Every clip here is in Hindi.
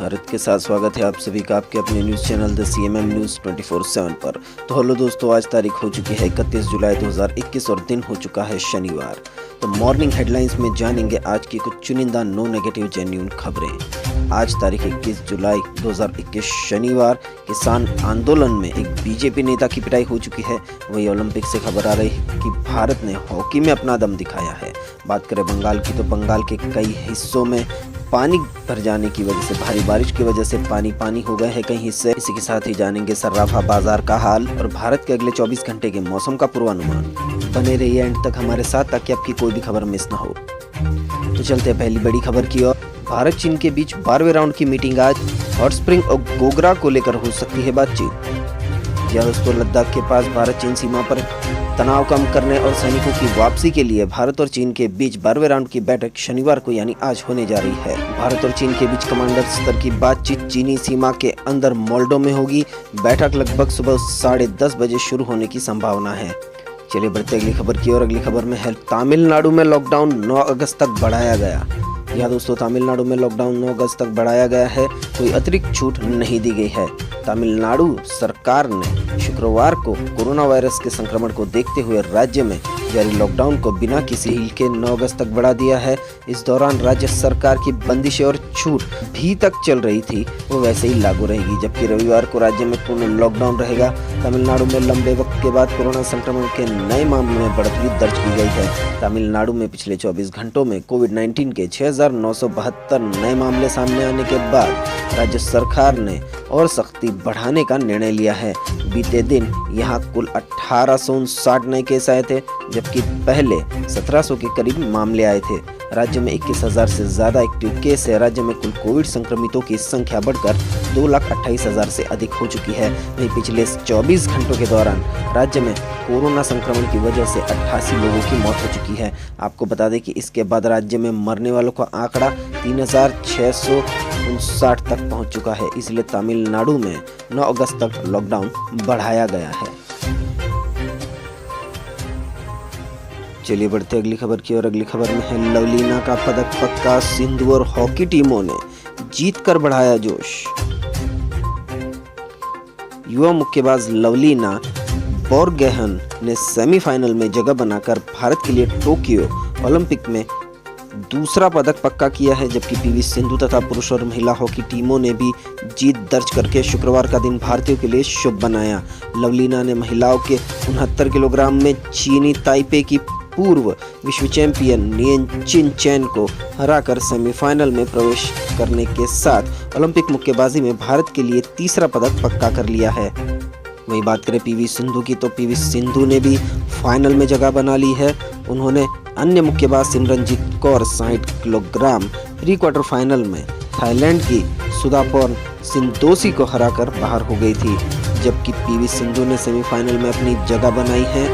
भारत के साथ स्वागत है आप सभी का आपके अपने news channel the CMM news 24/7 पर। तो हेलो दोस्तों, आज तारीख हो चुकी है 31 जुलाई 2021 और दिन हो चुका है शनिवार। तो मॉर्निंग हेडलाइंस में जानेंगे आज की कुछ चुनिंदा नो नेगेटिव जेन्युइन खबरें। आज तारीख 21 जुलाई 2021 शनिवार किसान आंदोलन में एक बीजेपी नेता की पिटाई हो चुकी है। वही ओलंपिक से खबर आ रही है कि भारत ने हॉकी में अपना दम दिखाया है। बात करें बंगाल की, तो बंगाल के कई हिस्सों में पानी भर जाने की वजह से, भारी बारिश की वजह से पानी हो गए हैं कई हिस्से। इसी के साथ ही जानेंगे सर्राफा बाजार का हाल और भारत के अगले 24 घंटे के मौसम का पूर्वानुमान। बने रहिए एंड तक हमारे साथ ताकि आपकी कोई भी खबर मिस ना हो। तो चलते हैं पहली बड़ी खबर की ओर। भारत चीन के बीच 12वें राउंड की मीटिंग आज। हॉट स्प्रिंग और गोगरा को लेकर हो सकती है बातचीत। दोस्तों, लद्दाख के पास भारत चीन सीमा पर तनाव कम करने और सैनिकों की वापसी के लिए भारत और चीन के बीच 12वें राउंड की बैठक शनिवार को यानी आज होने जा रही है। भारत और चीन के बीच कमांडर स्तर की बातचीत चीनी सीमा के अंदर मोल्डो में होगी। बैठक लगभग सुबह 10:30 बजे शुरू होने की संभावना है। चलिए बढ़ते अगली खबर की ओर। अगली खबर में है तमिलनाडु में लॉकडाउन 9 अगस्त तक बढ़ाया गया। यह दोस्तों, तमिलनाडु में लॉकडाउन 9 अगस्त तक बढ़ाया गया है। कोई अतिरिक्त छूट नहीं दी गई है। तमिलनाडु सरकार ने शुक्रवार को कोरोना वायरस के संक्रमण को देखते हुए राज्य में जारी लॉकडाउन को बिना किसी ढील के 9 अगस्त तक बढ़ा दिया है। इस दौरान राज्य सरकार की बंदिशें और छूट भी तक चल रही थी वो वैसे ही लागू रहेगी, जबकि रविवार को राज्य में पूर्ण लॉकडाउन रहेगा। तमिलनाडु में लंबे वक्त के बाद कोरोना संक्रमण के नए मामलों में बढ़ोतरी दर्ज की गई है। तमिलनाडु में पिछले 24 घंटों में कोविड-19 के 6,972 नए मामले सामने आने के बाद राज्य सरकार ने और सख्ती बढ़ाने का निर्णय लिया है। बीते दिन यहां कुल 1859 नए केस आए थे, जबकि पहले 1700 के करीब मामले आए थे। राज्य में 21,000 से ज्यादा एक्टिव केस है। राज्य में कुल कोविड संक्रमितों की संख्या बढ़कर 2,28,000 से अधिक हो चुकी है। वहीं पिछले 24 घंटों के दौरान राज्य में कोरोना संक्रमण की वजह से 88 लोगों की मौत हो चुकी है। आपको बता दें कि इसके बाद राज्य में मरने वालों का आंकड़ा 3,659 तक पहुंच चुका है। इसलिए तमिलनाडु में 9 अगस्त तक लॉकडाउन बढ़ाया गया है। चलिए बढ़ते अगली खबर की ओर। अगली खबर में है लवलीना का पदक पक्का। सिंधु और हॉकी टीमों ने जीतकर बढ़ाया जोश। युवा मुक्केबाज लवलीना बोरगोहेन ने सेमीफाइनल में जगह बनाकर भारत के लिए टोक्यो ओलंपिक में दूसरा पदक पक्का किया है, जबकि PV सिंधु तथा पुरुष और महिला हॉकी टीमों ने भी जीत दर्ज करके शुक्रवार का दिन भारतीयों के लिए शुभ बनाया। लवलीना ने महिलाओं के 69 किलोग्राम में चीनी ताइपे की पूर्व विश्व चैंपियन नियन चिन चैन को हराकर सेमीफाइनल में प्रवेश करने के साथ ओलंपिक मुक्केबाजी में भारत के लिए तीसरा पदक पक्का कर लिया है। वहीं बात करें PV सिंधु की, तो PV सिंधु ने भी फाइनल में जगह बना ली है। उन्होंने अन्य मुक्केबाज Simranjeet Kaur 60 kilogram pre quarter final में थाईलैंड की सुधापोर्न सिंतोसी को हराकर बाहर हो गई थी, जबकि PV सिंधु ने सेमीफाइनल में अपनी जगह बनाई है।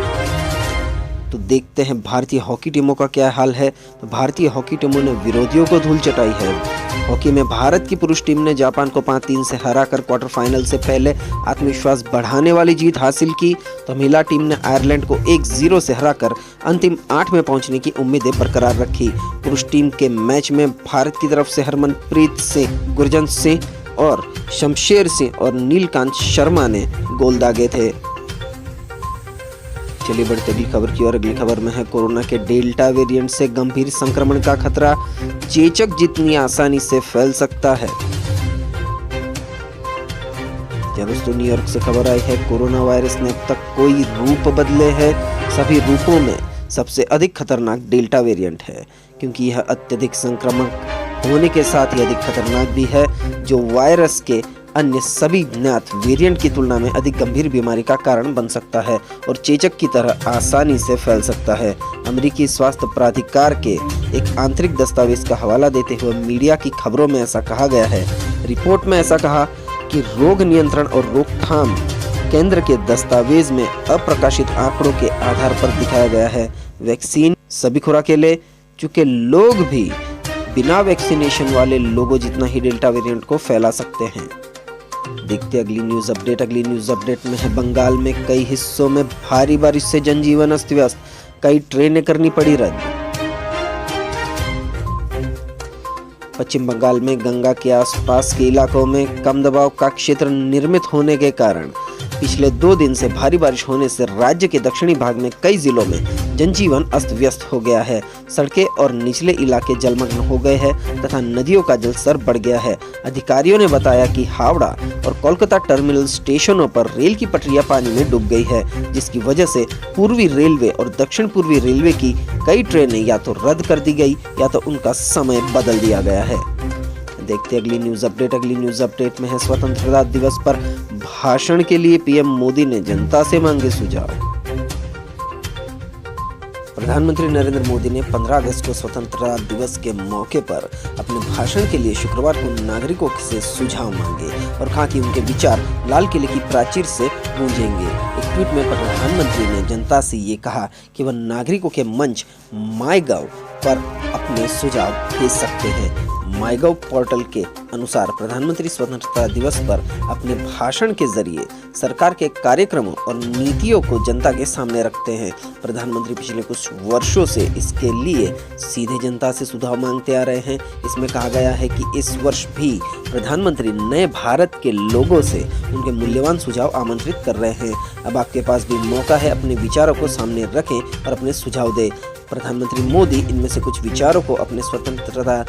तो देखते हैं भारतीय हॉकी टीमों का क्या हाल है। तो भारतीय हॉकी टीमों ने विरोधियों को धूल चटाई है। हॉकी में भारत की पुरुष टीम ने जापान को 5-3 से हराकर क्वार्टर फाइनल से पहले आत्मविश्वास बढ़ाने वाली जीत हासिल की। तो महिला टीम ने आयरलैंड को 1-0 से हराकर अंतिम 8 में पहुंचने की उम्मीदें बरकरार रखी। पुरुष टीम के मैच में भारत की तरफ से हरमनप्रीत सिंह, गुरजंत सिंह और शमशेर सिंह और नीलकांत शर्मा ने गोल दागे थे। चलिए बढ़ते अगली खबर की ओर। अगली खबर में है कोरोना के डेल्टा वेरिएंट से गंभीर संक्रमण का खतरा। चेचक जितनी आसानी से फैल सकता है। दोस्तों, न्यूयॉर्क से खबर आई है कोरोना वायरस ने अब तक कोई रूप बदले हैं। सभी रूपों में सबसे अधिक खतरनाक डेल्टा वेरिएंट है, क्योंकि यह अत्यधिक संक्रामक होने के साथ ही अधिक खतरनाक भी है, जो वायरस के अन्य सभी ज्ञात वेरिएंट की तुलना में अधिक गंभीर बीमारी का कारण बन सकता है और चेचक की तरह आसानी से फैल सकता है। अमेरिकी स्वास्थ्य प्राधिकार के एक आंतरिक दस्तावेज का हवाला देते हुए मीडिया की खबरों में ऐसा कहा गया है। रिपोर्ट में ऐसा कहा कि रोग नियंत्रण और रोकथाम केंद्र के दस्तावेज में अप्रकाशित आंकड़ों के आधार पर दिखाया गया है वैक्सीन सभी खुराकें ले चुके लोग भी बिना वैक्सीनेशन वाले लोगों जितना ही डेल्टा वेरिएंट को फैला सकते हैं। देखते अगली न्यूज अपडेट। अगली न्यूज अपडेट में है बंगाल में कई हिस्सों में भारी बारिश से जनजीवन अस्त व्यस्त, कई ट्रेनें करनी पड़ी रद्द। पश्चिम बंगाल में गंगा के आसपास के इलाकों में कम दबाव का क्षेत्र निर्मित होने के कारण पिछले 2 दिन से भारी बारिश होने से राज्य के दक्षिणी भाग में कई जिलों में जनजीवन अस्त व्यस्त हो गया है। सड़कें और निचले इलाके जलमग्न हो गए हैं तथा नदियों का जलस्तर बढ़ गया है। अधिकारियों ने बताया कि हावड़ा और कोलकाता टर्मिनल स्टेशनों पर रेल की पटरियां पानी में डूब गई है, जिसकी वजह से पूर्वी रेलवे और दक्षिण पूर्वी रेलवे की कई ट्रेनें या तो रद्द कर दी गई या तो उनका समय बदल दिया गया है। देखते अगली न्यूज अपडेट। अगली न्यूज अपडेट में है स्वतंत्रता दिवस पर भाषण के लिए पीएम मोदी ने जनता से मांगे सुझाव। प्रधानमंत्री नरेंद्र मोदी ने 15 अगस्त को स्वतंत्रता दिवस के मौके पर अपने भाषण के लिए शुक्रवार को नागरिकों से सुझाव मांगे और कहा कि उनके विचार लाल किले की प्राचीर से गूंजेंगे। एक ट्वीट में प्रधानमंत्री ने जनता से ये कहा कि वह नागरिकों के मंच माईगव पर अपने सुझाव भेज सकते हैं। माईगव पोर्टल के अनुसार प्रधानमंत्री स्वतंत्रता दिवस पर अपने भाषण के जरिए सरकार के कार्यक्रमों और नीतियों को जनता के सामने रखते हैं। प्रधानमंत्री पिछले कुछ वर्षों से इसके लिए सीधे जनता से सुझाव मांगते आ रहे हैं। इसमें कहा गया है कि इस वर्ष भी प्रधानमंत्री नए भारत के लोगों से उनके मूल्यवान सुझाव आमंत्रित कर रहे हैं। अब आपके पास भी मौका है, अपने विचारों को सामने रखें और अपने सुझाव दें। प्रधानमंत्री मोदी इनमें से कुछ विचारों को अपने स्वतंत्रता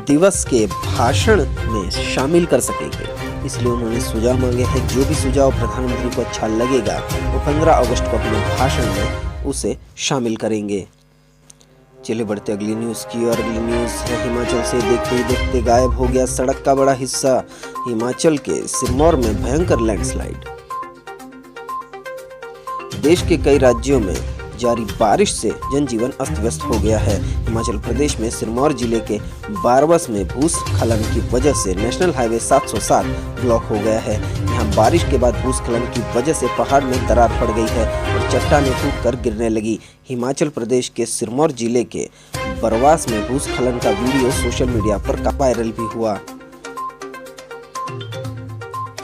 दिवस के भाषण में शामिल कर सकेंगे, इसलिए उन्होंने सुझाव मांगे हैं। जो भी सुझाव प्रधानमंत्री को अच्छा लगेगा वो 15 अगस्त को अपने भाषण में उसे शामिल करेंगे। चलिए बढ़ते अगली न्यूज की और अगली न्यूज है हिमाचल से। देखते ही देखते गायब हो गया सड़क का बड़ा हिस्सा। हिमाचल के सिरमौर में भयंकर लैंडस्लाइड। देश के कई राज्यों में जारी बारिश से जनजीवन अस्त व्यस्त हो गया है। हिमाचल प्रदेश में सिरमौर जिले के बारबस में भूस्खलन की वजह से नेशनल हाईवे 707 ब्लॉक हो गया है। यहाँ बारिश के बाद भूस्खलन की वजह से पहाड़ में दरार पड़ गई है और चट्टानें टूटकर गिरने लगी। हिमाचल प्रदेश के सिरमौर जिले के बरवास में भूस्खलन का वीडियो सोशल मीडिया पर वायरल भी हुआ।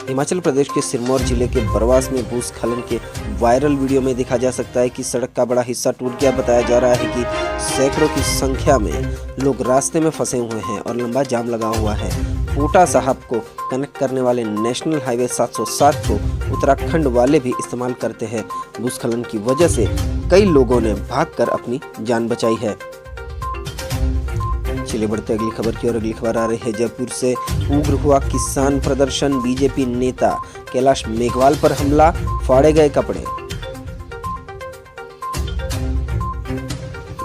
हिमाचल प्रदेश के सिरमौर जिले के बरवास में भूस्खलन के वायरल वीडियो में देखा जा सकता है कि सड़क का बड़ा हिस्सा टूट गया। बताया जा रहा है कि सैकड़ों की संख्या में लोग रास्ते में फंसे हुए हैं और लंबा जाम लगा हुआ है। पोटा साहब को कनेक्ट करने वाले नेशनल हाईवे 707 को उत्तराखंड वाले भी इस्तेमाल करते हैं। भूस्खलन की वजह से कई लोगों ने भागकर अपनी जान बचाई है। चलिए बढ़ते अगली खबर की और अगली खबर आ रही है जयपुर से। उग्र हुआ किसान प्रदर्शन, बीजेपी नेता कैलाश मेघवाल पर हमला, फाड़े गए कपड़े।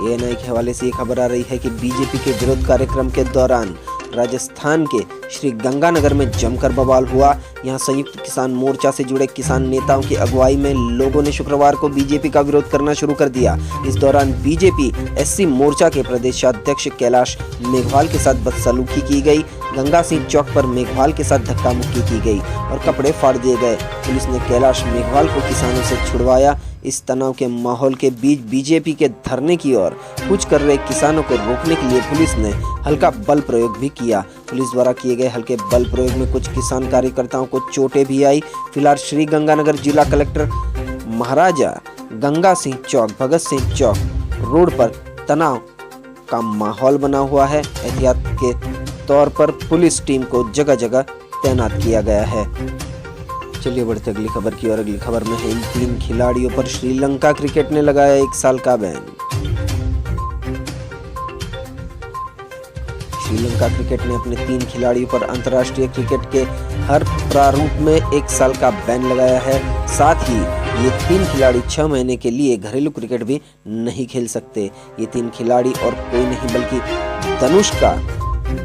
एएनआई के हवाले से ये खबर आ रही है कि बीजेपी के विरोध कार्यक्रम के दौरान राजस्थान के श्री गंगानगर में जमकर बवाल हुआ। यहां संयुक्त किसान मोर्चा से जुड़े किसान नेताओं की अगुवाई में लोगों ने शुक्रवार को बीजेपी का विरोध करना शुरू कर दिया। इस दौरान बीजेपी एससी मोर्चा के प्रदेशाध्यक्ष कैलाश मेघवाल के साथ बदसलूकी की गई। गंगा सिंह चौक पर मेघवाल के साथ धक्का मुक्की की गई और कपड़े फाड़ दिए गए। पुलिस ने कैलाश मेघवाल को किसानों से छुड़वाया। इस तनाव के माहौल के बीच बीजेपी के धरने की ओर कूच कर रहे किसानों को रोकने के लिए पुलिस ने हल्का बल प्रयोग भी किया। पुलिस द्वारा किए गए हल्के बल प्रयोग में कुछ किसान कार्यकर्ताओं को चोटें भी आई। फिलहाल श्री गंगानगर जिला कलेक्टर महाराजा गंगा सिंह चौक, भगत सिंह चौक रोड पर तनाव का माहौल बना हुआ है। एहतियात के तौर पर पुलिस टीम को जगह जगह तैनात किया गया है। चलिए बढ़ते अगली खबर की और अगली खबर में है इन 3 खिलाड़ियों पर श्रीलंका क्रिकेट ने लगाया 1 साल का बैन। श्रीलंका क्रिकेट ने अपने 3 खिलाड़ियों पर अंतर्राष्ट्रीय क्रिकेट के हर प्रारूप में 1 साल का बैन लगाया है। साथ ही ये 3 खिलाड़ी 6 महीने के लिए घरेलू क्रिकेट भी नहीं खेल सकते। ये 3 खिलाड़ी और कोई नहीं बल्कि धनुष्का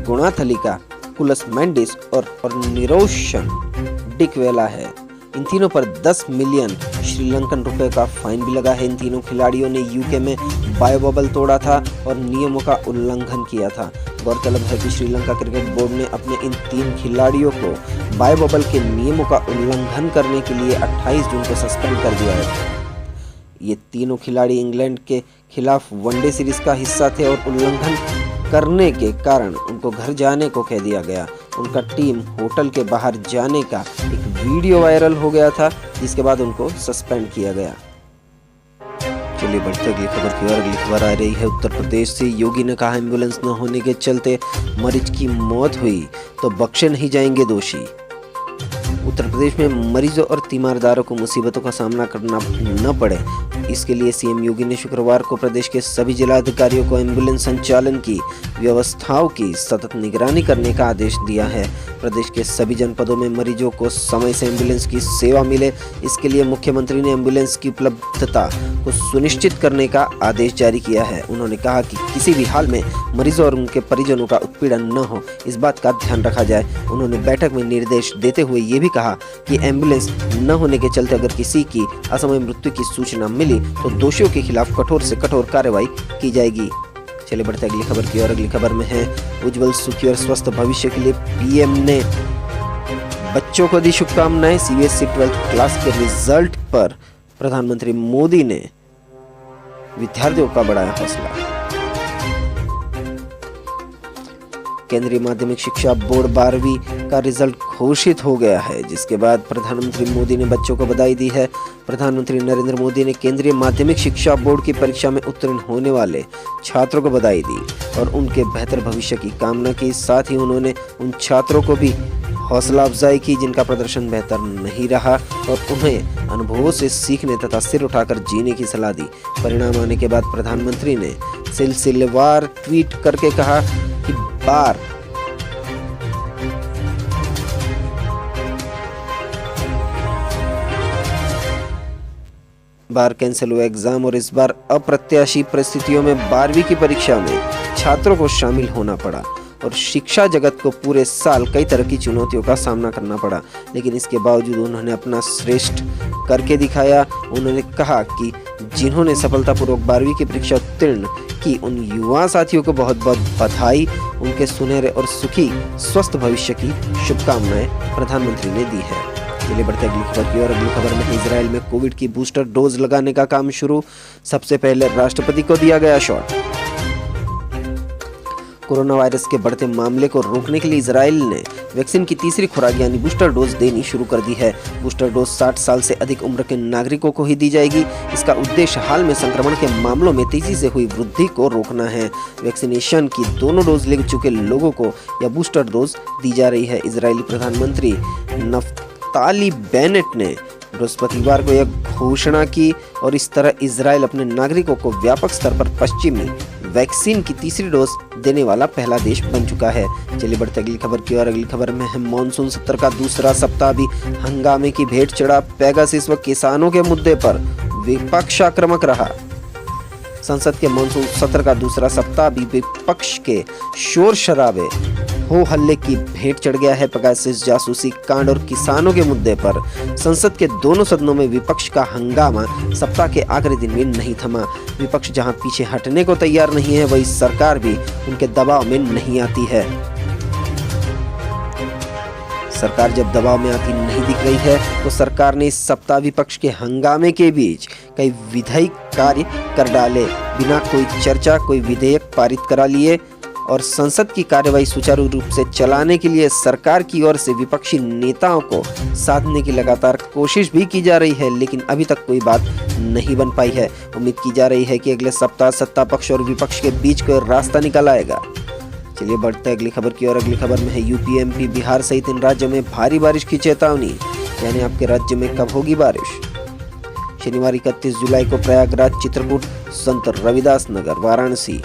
गुणाथलिका, कुलस मेंडिस और निरोशन डिकवेला है। इन तीनों पर 10 मिलियन श्रीलंकन रुपए का फाइन भी लगा है। इन तीनों खिलाड़ियों ने यूके में बायो बबल तोड़ा था और नियमों का उल्लंघन किया था। गौरतलब है कि श्रीलंका क्रिकेट बोर्ड ने अपने इन 3 खिलाड़ियों को बायो बबल के नियमों का उल्लंघन करने के लिए 28 जून को सस्पेंड कर दिया है। ये तीनों खिलाड़ी इंग्लैंड के खिलाफ वनडे सीरीज का हिस्सा थे और उल्लंघन करने के कारण उनको घर जाने को कह दिया गया। उनका टीम होटल के बाहर जाने का एक वीडियो वायरल हो गया था, जिसके बाद उनको सस्पेंड किया गया। चलिए बढ़ते अगली खबर की ओर। अगली खबर आ रही है उत्तर प्रदेश से। योगी ने कहा एम्बुलेंस न होने के चलते मरीज की मौत हुई तो बख्शे नहीं जाएंगे दोषी। उत्तर प्रदेश में मरीजों और तीमारदारों को मुसीबतों का सामना करना न पड़े, इसके लिए सीएम योगी ने शुक्रवार को प्रदेश के सभी जिलाधिकारियों को एम्बुलेंस संचालन की व्यवस्थाओं की सतत निगरानी करने का आदेश दिया है। प्रदेश के सभी जनपदों में मरीजों को समय से एम्बुलेंस की सेवा मिले, इसके लिए मुख्यमंत्री ने एम्बुलेंस की उपलब्धता को सुनिश्चित करने का आदेश जारी किया है। उन्होंने कहा कि किसी भी हाल में मरीजों और उनके परिजनों का उत्पीड़न न हो, इस बात का ध्यान रखा जाए। उन्होंने बैठक में निर्देश देते हुए ये भी कहा कि एम्बुलेंस न होने के चलते अगर किसी की असमय मृत्यु की सूचना मिली तो दोषियों के खिलाफ कठोर से कठोर कार्रवाई की जाएगी। चलिए बढ़ते अगली खबर की ओर। अगली खबर में है उज्जवल सुखी और स्वस्थ भविष्य के लिए पीएम ने बच्चों को दी शुभकामनाएं। सीबीएसई 12th क्लास के रिजल्ट पर प्रधानमंत्री मोदी ने विद्यार्थियों का बढ़ाया हौसला। केंद्रीय माध्यमिक शिक्षा बोर्ड 12वीं का रिजल्ट घोषित हो गया है, जिसके बाद प्रधानमंत्री मोदी ने बच्चों को बधाई दी है। प्रधानमंत्री नरेंद्र मोदी ने केंद्रीय माध्यमिक शिक्षा बोर्ड की परीक्षा में उत्तीर्ण होने वाले छात्रों को बधाई दी और उनके बेहतर भविष्य की कामना की। साथ ही उन्होंने उन छात्रों को भी हौसला अफजाई की जिनका प्रदर्शन बेहतर नहीं रहा और उन्हें अनुभवों से सीखने तथा सिर उठाकर जीने की सलाह दी। परिणाम आने के बाद प्रधानमंत्री ने सिलसिलेवार ट्वीट करके कहा कि बार कैंसिल हुआ एग्जाम और इस बार अप्रत्याशित परिस्थितियों में 12वीं की परीक्षा में छात्रों को शामिल होना पड़ा और शिक्षा जगत को पूरे साल कई तरह की चुनौतियों का सामना करना पड़ा, लेकिन इसके बावजूद उन्होंने अपना श्रेष्ठ करके दिखाया। उन्होंने कहा कि जिन्होंने सफलतापूर्वक 12वीं की परीक्षा उत्तीर्ण की उन युवा साथियों को बहुत बहुत बधाई। उनके सुनहरे और सुखी स्वस्थ भविष्य की शुभकामनाएं प्रधानमंत्री ने दी है। चलिए बढ़ते अगली खबर की ओर। अगली खबर में इजराइल में कोविड की बूस्टर डोज लगाने का काम शुरू। सबसे पहले राष्ट्रपति को दिया गया शॉट। कोरोना वायरस के बढ़ते मामले को रोकने के लिए इजराइल ने वैक्सीन की तीसरी खुराक यानी बूस्टर डोज देनी शुरू कर दी है। बूस्टर डोज 60 साल से अधिक उम्र के नागरिकों को ही दी जाएगी। इसका उद्देश्य हाल में संक्रमण के मामलों में तेजी से हुई वृद्धि को रोकना है। वैक्सीनेशन की दोनों डोज ले चुके लोगों को यह बूस्टर डोज दी जा रही है। इजरायली प्रधानमंत्री नफ्ताली बेनेट ने बृहस्पतिवार को यह घोषणा की और इस तरह इजराइल अपने नागरिकों को व्यापक स्तर पर पश्चिमी वैक्सीन की तीसरी डोज देने वाला पहला देश बन चुका है। चलिए बढ़ते अगली खबर की ओर। अगली खबर में है मॉनसून सत्र का दूसरा सप्ताह भी हंगामे की भेंट चढ़ा। पेगासस व किसानों के मुद्दे पर विपक्ष आक्रामक रहा। संसद के मॉनसून सत्र का दूसरा सप्ताह भी विपक्ष के शोर शराबे हो हल्ले की भेंट चढ़ गया है। पेगासस जासूसी कांड और किसानों के मुद्दे पर संसद के दोनों सदनों में विपक्ष का हंगामा सप्ताह के आखिरी दिन भी नहीं थमा। विपक्ष जहां पीछे हटने को तैयार नहीं है, वही सरकार भी उनके दबाव में नहीं आती है। सरकार जब दबाव में आती नहीं दिख रही है तो सरकार ने इस सप्ताह विपक्ष के हंगामे के बीच कई विधायी कार्य कर डाले। बिना कोई चर्चा कोई विधेयक पारित करा लिए और संसद की कार्यवाही सुचारू रूप से चलाने के लिए सरकार की ओर से विपक्षी नेताओं को साधने की लगातार कोशिश भी की जा रही है, लेकिन अभी तक कोई बात नहीं बन पाई है। उम्मीद की जा रही है कि अगले सप्ताह सत्ता पक्ष और विपक्ष के बीच कोई रास्ता निकल आएगा। चलिए बढ़ते अगली खबर की ओर। अगली खबर में है यूपी, एमपी, बिहार सहित इन राज्यों में भारी बारिश की चेतावनी। यानी आपके राज्य में कब होगी बारिश? शनिवार 31 जुलाई को प्रयागराज, चित्रकूट, संत रविदास नगर, वाराणसी,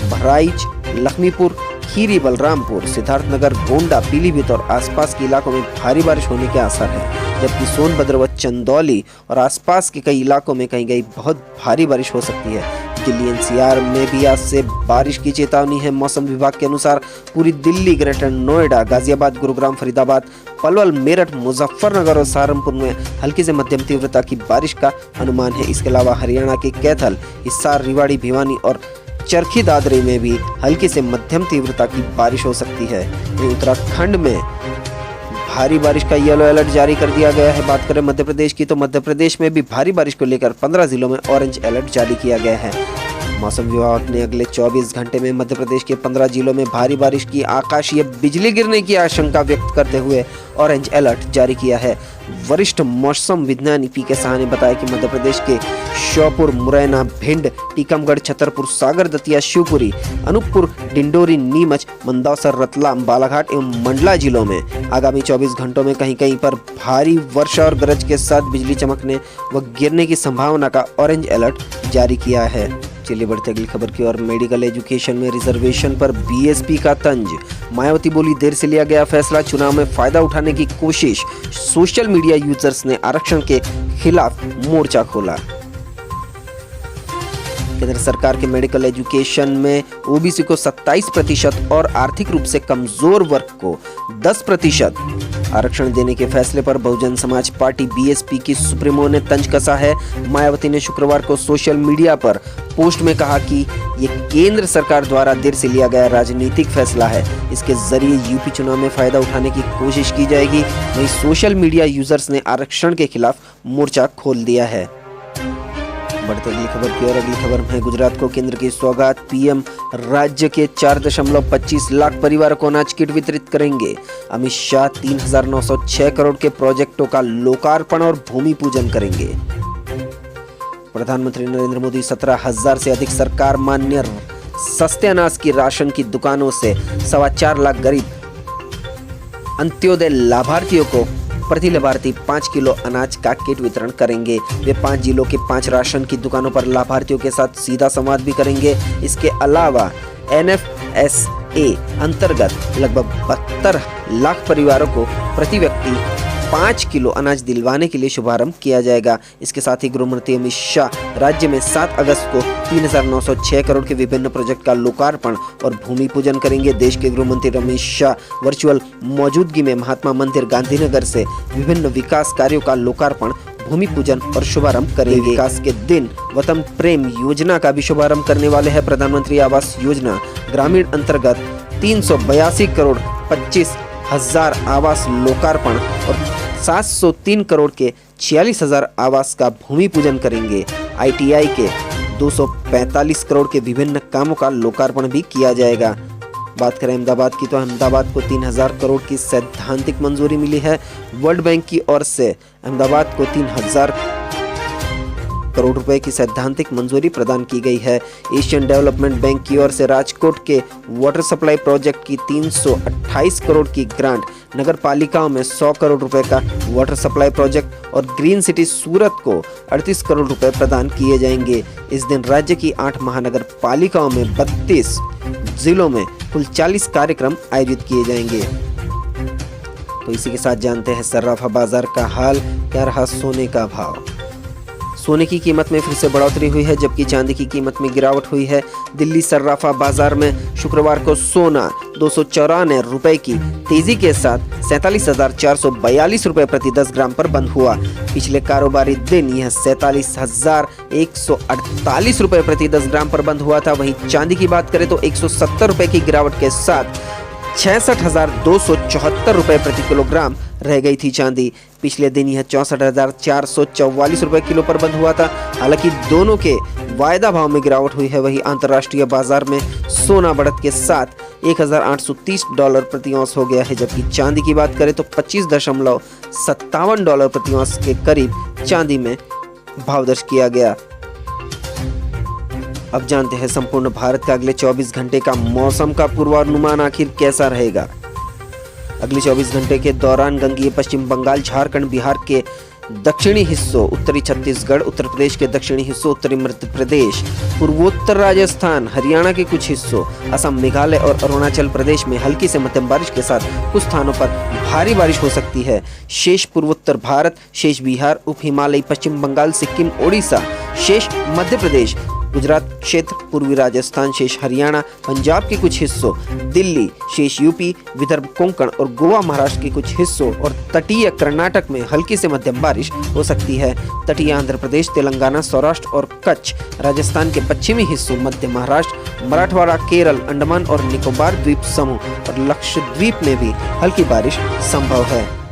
बहराइच, लखीमपुर खीरी, बलरामपुर, सिद्धार्थनगर, गोंडा, पीलीभीत और आसपास के इलाकों में भारी बारिश होने के आसार हैं, जबकि सोनभद्र व चंदौली और आसपास के कई इलाकों में कहीं कहीं बहुत भारी बारिश हो सकती है। दिल्ली एनसीआर में भी आज से बारिश की चेतावनी है। मौसम विभाग के अनुसार पूरी दिल्ली, ग्रेटर नोएडा, गाजियाबाद, गुरुग्राम, फरीदाबाद, पलवल, मेरठ, मुजफ्फरनगर और सहारनपुर में हल्की से मध्यम तीव्रता की बारिश का अनुमान है। इसके अलावा हरियाणा के कैथल, हिसार, रेवाड़ी, भिवानी और चरखी दादरी में भी हल्की से मध्यम तीव्रता की बारिश हो सकती है। उत्तराखंड में भारी बारिश का येलो अलर्ट जारी कर दिया गया है। बात करें मध्य प्रदेश की तो मध्य प्रदेश में भी भारी बारिश को लेकर 15 जिलों में ऑरेंज अलर्ट जारी किया गया है। मौसम विभाग ने अगले 24 घंटे में मध्य प्रदेश के 15 जिलों में भारी बारिश की आकाशीय बिजली गिरने की आशंका व्यक्त करते हुए ऑरेंज अलर्ट जारी किया है। वरिष्ठ मौसम विज्ञानी पीके साहा ने बताया कि मध्य प्रदेश के श्योपुर, मुरैना, भिंड, टीकमगढ़, छतरपुर, सागर, दतिया, शिवपुरी, अनूपपुर, डिंडोरी, नीमच, मंदसौर, रतलाम, बालाघाट एवं मंडला जिलों में आगामी 24 घंटों में कहीं कहीं पर भारी वर्षा और गरज के साथ बिजली चमकने व गिरने की संभावना का ऑरेंज अलर्ट जारी किया है। चलिए बढ़ते अगली खबर की ओर। मेडिकल एजुकेशन में रिजर्वेशन पर बीएसपी का तंज। मायावती बोली, देर से लिया गया फैसला, चुनाव में फायदा उठाने की कोशिश। सोशल मीडिया यूजर्स ने आरक्षण के खिलाफ मोर्चा खोला। केंद्र सरकार के मेडिकल एजुकेशन में ओबीसी को 27% और आर्थिक रूप से कमजोर वर्ग को 10% आरक्षण देने के फैसले पर बहुजन समाज पार्टी बीएसपी की सुप्रीमो ने तंज कसा है। मायावती ने शुक्रवार को सोशल मीडिया पर पोस्ट में कहा कि ये केंद्र सरकार द्वारा देर से लिया गया राजनीतिक फैसला है। इसके जरिए यूपी चुनाव में फायदा उठाने की कोशिश की जाएगी। वहीं सोशल मीडिया यूजर्स ने आरक्षण के खिलाफ मोर्चा खोल दिया है। बढ़ते अगली खबर की ओर। अगली खबर में गुजरात को केंद्र की सौगात। पीएम राज्य के 4.25 लाख परिवारों को अनाज किट वितरित करेंगे। अमित शाह 3,906 करोड़ के प्रोजेक्टों का लोकार्पण और भूमि पूजन करेंगे। प्रधानमंत्री नरेंद्र मोदी 17,000 से अधिक सरकार मान्य सस्ते अनाज की राशन की दुकानों से 4.25 लाख गरीब अंत्योदय लाभार्थियों को प्रति लाभार्थी 5 किलो अनाज का किट वितरण करेंगे। वे 5 जिलों के 5 राशन की दुकानों पर लाभार्थियों के साथ सीधा संवाद भी करेंगे। इसके अलावा NFSA अंतर्गत लगभग 72 लाख परिवारों को प्रति व्यक्ति 5 किलो अनाज दिलवाने के लिए शुभारंभ किया जाएगा। इसके साथ ही गृहमंत्री अमित शाह राज्य में 7 अगस्त को 3,906 करोड़ के विभिन्न प्रोजेक्ट का लोकार्पण और भूमि पूजन करेंगे। देश के गृहमंत्री अमित शाह वर्चुअल मौजूदगी में महात्मा मंदिर गांधीनगर से विभिन्न विकास कार्यों का लोकार्पण, भूमि पूजन और शुभारंभ करेंगे। विकास के दिन वतन प्रेम योजना का भी शुभारंभ करने वाले हैं। प्रधानमंत्री आवास योजना ग्रामीण अंतर्गत 382 करोड़ 25 हजार आवास लोकार्पण और 703 करोड़ के 46,000 आवास का भूमि पूजन करेंगे। ITI के 245 करोड़ के विभिन्न कामों का लोकार्पण भी किया जाएगा। बात करें अहमदाबाद की तो अहमदाबाद को 3,000 करोड़ की सैद्धांतिक मंजूरी मिली है। वर्ल्ड बैंक की ओर से अहमदाबाद को 3,000 करोड़ रुपए की सैद्धांतिक मंजूरी प्रदान की गई है। एशियन डेवलपमेंट बैंक की ओर से राजकोट के वाटर सप्लाई प्रोजेक्ट की 328 करोड़ की ग्रांट, नगर पालिकाओं में 100 करोड़ रुपए का वाटर सप्लाई प्रोजेक्ट और ग्रीन सिटी सूरत को 38 करोड़ रुपए प्रदान किए जाएंगे। इस दिन राज्य की 8 महानगर पालिकाओं में 32 जिलों में कुल 40 कार्यक्रम आयोजित किए जाएंगे। तो इसी के साथ जानते हैं सर्राफा बाजार का हाल, क्या रहा सोने का भाव। सोने की कीमत में फिर से बढ़ोतरी हुई है, जबकि चांदी की कीमत में गिरावट हुई है। दिल्ली सर्राफा बाजार में शुक्रवार को सोना 294 रुपए की तेजी के साथ 47,442 रुपए प्रति 10 ग्राम पर बंद हुआ। पिछले कारोबारी दिन यह 47,148 रुपए प्रति 10 ग्राम पर बंद हुआ था। वहीं चांदी की बात करें तो 170 रुपए की गिरावट के साथ 66,274 रुपए प्रति किलोग्राम रह गई थी चांदी। पिछले दिन यह 64,444 रुपए किलो पर बंद हुआ था। हालांकि दोनों के वायदा भाव में गिरावट हुई है। वहीं अंतर्राष्ट्रीय बाजार में सोना बढ़त के साथ $1,830 प्रति औंस हो गया है, जबकि चांदी की बात करें तो $25.57 प्रति औंस के करीब चांदी में भाव दर्ज किया गया। अब जानते हैं संपूर्ण भारत का अगले 24 घंटे का मौसम का पूर्वानुमान आखिर कैसा रहेगा। अगले 24 घंटे के दौरान गंगीय पश्चिम बंगाल, झारखंड, बिहार के दक्षिणी हिस्सों, उत्तरी छत्तीसगढ़, उत्तर प्रदेश के दक्षिणी हिस्सों, उत्तरी मध्य प्रदेश, पूर्वोत्तर राजस्थान, हरियाणा के कुछ हिस्सों, असम, मेघालय और अरुणाचल प्रदेश में हल्की से मध्यम बारिश के साथ कुछ स्थानों पर भारी बारिश हो सकती है। शेष पूर्वोत्तर भारत, शेष बिहार, उप हिमालयी पश्चिम बंगाल, सिक्किम, ओडिशा, शेष मध्य प्रदेश, गुजरात क्षेत्र, पूर्वी राजस्थान, शेष हरियाणा, पंजाब के कुछ हिस्सों, दिल्ली, शेष यूपी, विदर्भ, कोंकण और गोवा, महाराष्ट्र के कुछ हिस्सों और तटीय कर्नाटक में हल्की से मध्यम बारिश हो सकती है। तटीय आंध्र प्रदेश, तेलंगाना, सौराष्ट्र और कच्छ, राजस्थान के पश्चिमी हिस्सों, मध्य महाराष्ट्र, मराठवाड़ा, केरल, अंडमान और निकोबार द्वीप समूह और लक्षद्वीप में भी हल्की बारिश संभव है।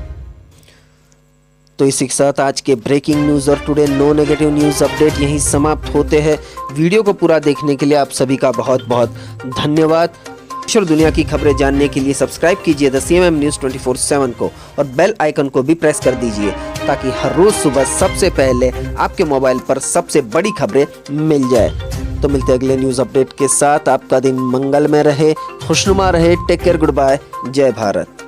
तो इसी के साथ आज के ब्रेकिंग न्यूज़ और today no negative news update यहीं समाप्त होते हैं। वीडियो को पूरा देखने के लिए आप सभी का बहुत बहुत धन्यवाद। देश और दुनिया की खबरें जानने के लिए सब्सक्राइब कीजिए द CMM न्यूज़ 24/7 को और बेल आइकन को भी प्रेस कर दीजिए ताकि हर रोज सुबह सबसे पहले आपके मोबाइल पर सबसे बड़ी खबरें मिल जाए। तो मिलते हैं अगले न्यूज़ अपडेट के साथ। आपका दिन मंगलमय रहे, खुशनुमा रहे। टेक केयर, गुड बाय, जय भारत।